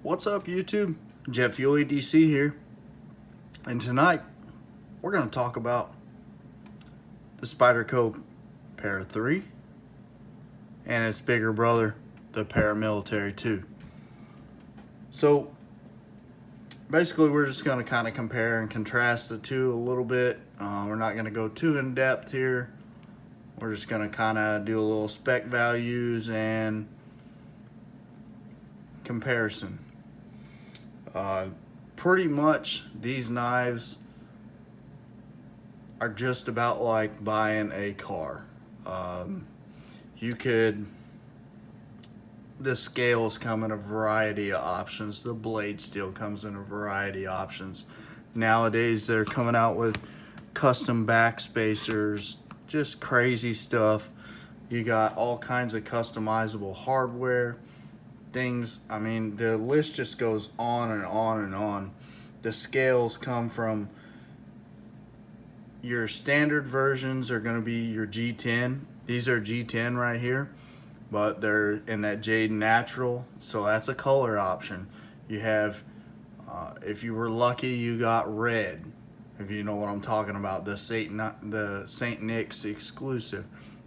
What's up, YouTube? Jet Fuel EDC here, and tonight we're going to talk about the Spyderco Para 3 and its bigger brother, the Paramilitary 2. So basically, we're just going to kind of compare and contrast the two a little bit. We're not going to go too in depth here. We're just going to kind of do a little spec values and comparison. Pretty much these knives are just about like buying a car. The scales come in a variety of options. The blade steel comes in a variety of options. Nowadays they're coming out with custom back spacers, just crazy stuff. You got all kinds of customizable hardware things. I mean, the list just goes on and on and on. The scales come from your standard versions are going to be your G10. These are G10 right here, but they're in that jade natural, so that's a color option. You have if you were lucky, you got red, if you know what I'm talking about, the St. Nick's exclusive.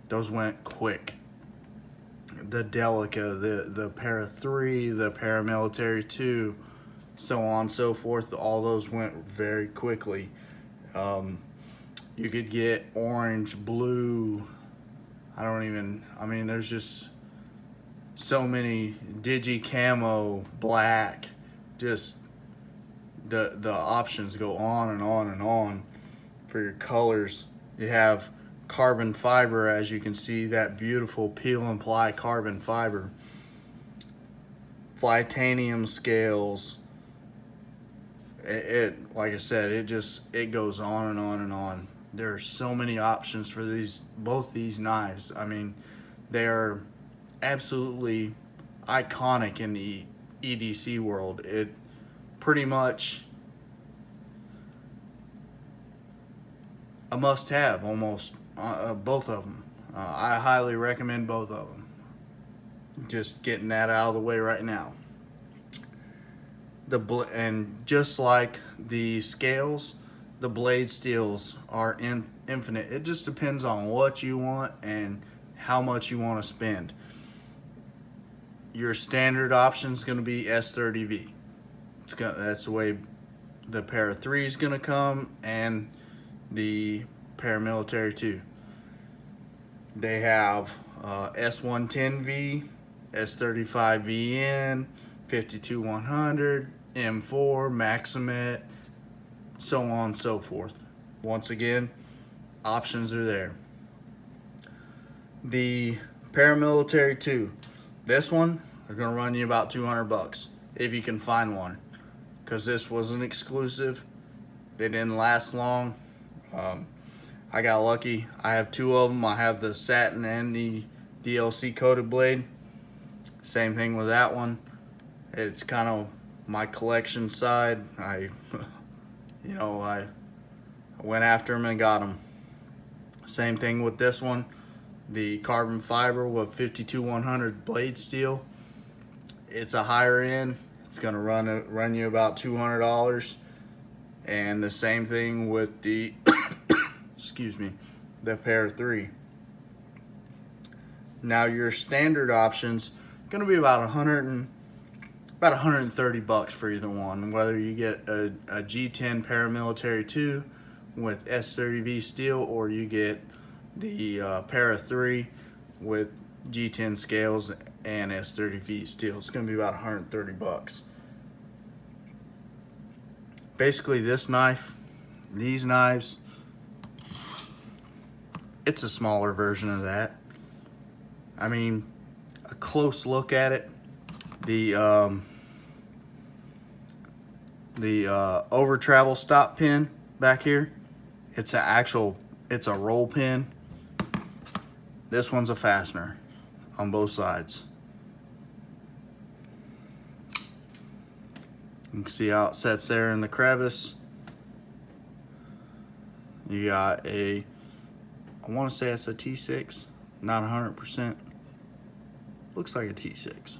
Those went quick. The Delica, the Para 3, the Paramilitary 2, so on and so forth, all those went very quickly. You could get orange, blue, there's just so many, digi camo, black, just the options go on and on and on for your colors. You have carbon fiber, as you can see, that beautiful peel and ply carbon fiber, titanium scales. Like I said, it goes on and on and on. There are so many options for both these knives. I mean, they are absolutely iconic in the EDC world. It pretty much a must-have, almost. Both of them. I highly recommend both of them. Just getting that out of the way right now. And just like the scales, the blade steels are infinite. It just depends on what you want and how much you want to spend. Your standard option is going to be S30V. That's the way the Para 3 is going to come, and the Paramilitary 2. They have S110V, S35VN, 52100, M4, Maximet, so on and so forth. Once again, options are there. The Paramilitary 2, this one, they're gonna run you about 200 bucks if you can find one, because this was an exclusive. They didn't last long. I got lucky. I have two of them. I have the satin and the DLC coated blade. Same thing with that one. It's kind of my collection side. I went after them and got them. Same thing with this one. The carbon fiber with 52100 blade steel. It's a higher end. It's gonna run you about $200. And the same thing with the excuse me, the Para 3. Now your standard options gonna be about 130 bucks for either one, whether you get a G10 Paramilitary 2 with S30V steel, or you get the Para 3 with G10 scales and S30V steel. It's gonna be about 130 bucks. Basically, these knives, it's a smaller version of that. I mean, a close look at it, the over travel stop pin back here, it's a roll pin. This one's a fastener on both sides. You can see how it sets there in the crevice. You got I want to say it's a T6, not 100%. Looks like a T6.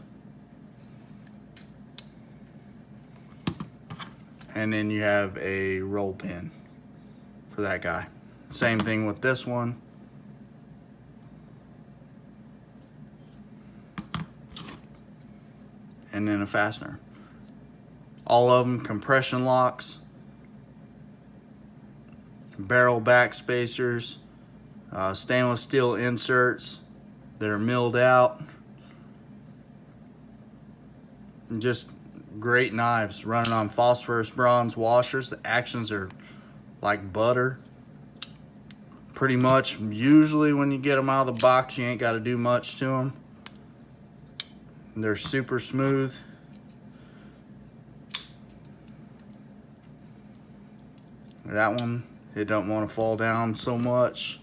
and then you have a roll pin for that guy. Same thing with this one. And then a fastener. All of them compression locks, barrel back spacers, stainless steel inserts that are milled out. And just great knives running on phosphorus bronze washers. The actions are like butter. Pretty much, usually when you get them out of the box, you ain't got to do much to them. They're super smooth. That one, it don't want to fall down so much.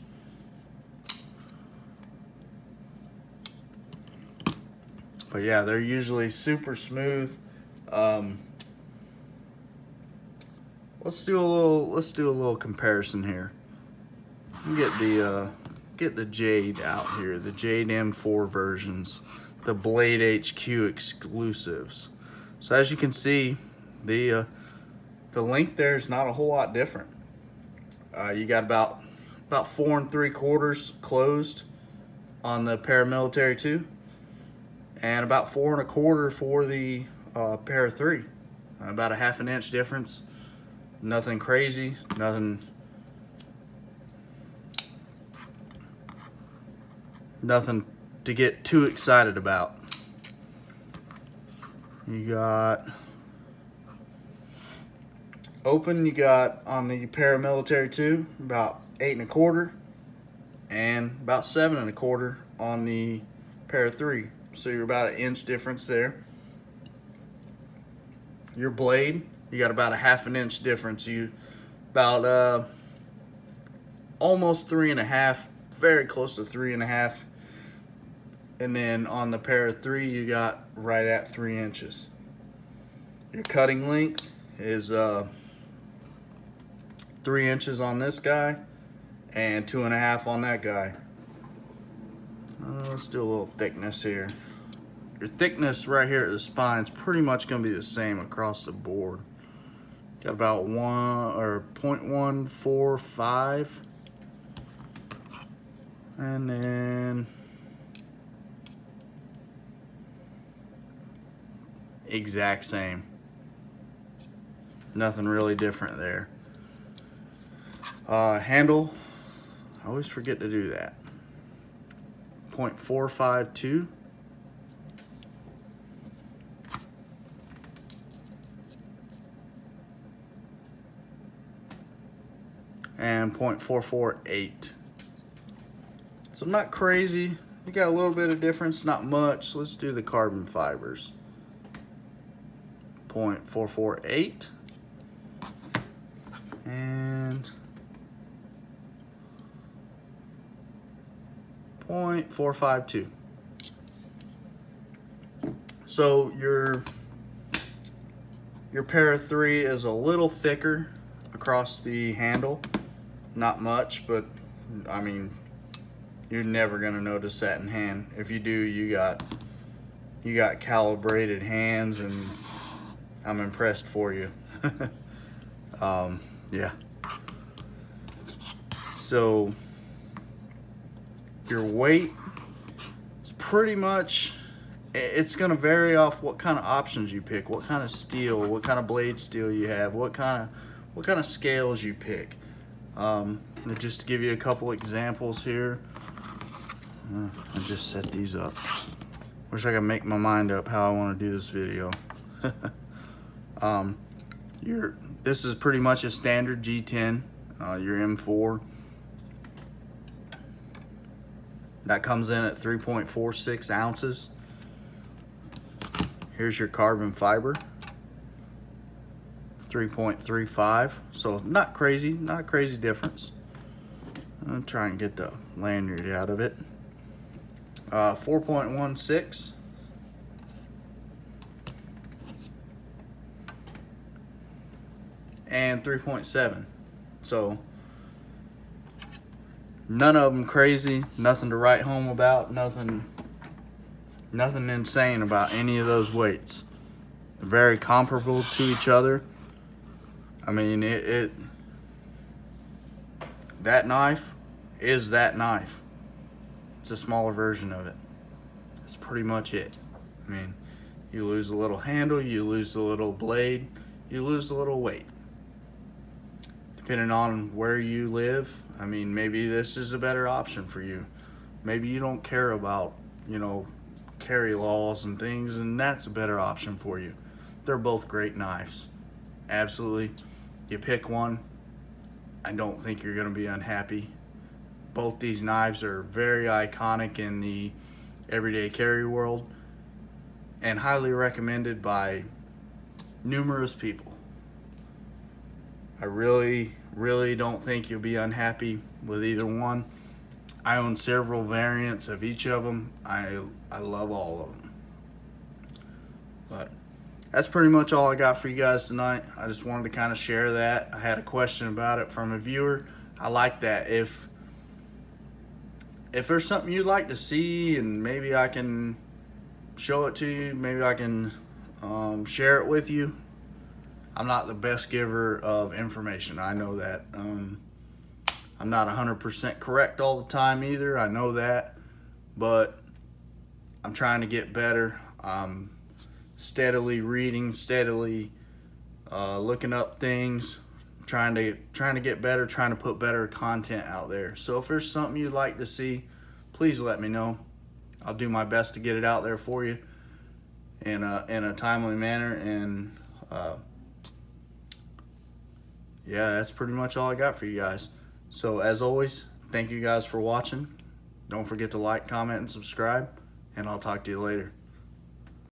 But yeah, they're usually super smooth. Let's do a little comparison here. Get the Jade out here, the Jade M4 versions, the Blade HQ exclusives. So as you can see, the length there is not a whole lot different. You got about 4 3/4 closed on the Paramilitary 2, and about 4 1/4 for the Para 3. About a 1/2 inch difference. Nothing crazy, nothing to get too excited about. You got open, you got on the Paramilitary 2 about 8 1/4 and about 7 1/4 on the Para 3. So you're about 1 inch difference there. Your blade, you got about a 1/2 inch difference. You about almost 3 1/2, very close to 3 1/2. And then on the Para 3, you got right at 3 inches. Your cutting length is 3 inches on this guy and 2 1/2 on that guy. Let's do a little thickness here. Your thickness right here at the spine is pretty much going to be the same across the board. Got about 0.145, and then exact same. Nothing really different there. Handle, I always forget to do that. 0.452. And 0.448. So not crazy. You got a little bit of difference, not much. Let's do the carbon fibers. 0.448 and 0.452. So your Para 3 is a little thicker across the handle. Not much, but I mean, you're never gonna notice that in hand. If you do, you got calibrated hands, and I'm impressed for you. Yeah. So your weight is pretty much, it's gonna vary off what kind of options you pick, what kind of steel, what kind of blade steel you have, what kind of scales you pick. Just to give you a couple examples here, I just set these up. Wish I could make my mind up how I want to do this video. This is pretty much a standard G10, your M4. That comes in at 3.46 ounces. Here's your carbon fiber, 3.35. So not crazy, not a crazy difference. I'll try and get the lanyard out of it. 4.16. And 3.7. So none of them crazy, nothing to write home about, nothing insane about any of those weights. They're very comparable to each other. I mean, that knife is that knife. It's a smaller version of it. That's pretty much it. I mean, you lose a little handle, you lose a little blade, you lose a little weight. Depending on where you live, I mean, maybe this is a better option for you. Maybe you don't care about, carry laws and things, and that's a better option for you. They're both great knives. Absolutely. You pick one, I don't think you're going to be unhappy. Both these knives are very iconic in the everyday carry world and highly recommended by numerous people. I really don't think you'll be unhappy with either one. I own several variants of each of them. I love all of them. But that's pretty much all I got for you guys tonight. I just wanted to kind of share that. I had a question about it from a viewer. I like that. If there's something you'd like to see and maybe I can show it to you, maybe I can share it with you. I'm not the best giver of information. I know that. I'm not 100% correct all the time either. I know that. But I'm trying to get better. I'm steadily reading, steadily looking up things, trying to get better, trying to put better content out there. So if there's something you'd like to see, please let me know. I'll do my best to get it out there for you in a timely manner. And yeah, that's pretty much all I got for you guys. So as always, thank you guys for watching. Don't forget to like, comment, and subscribe, and I'll talk to you later.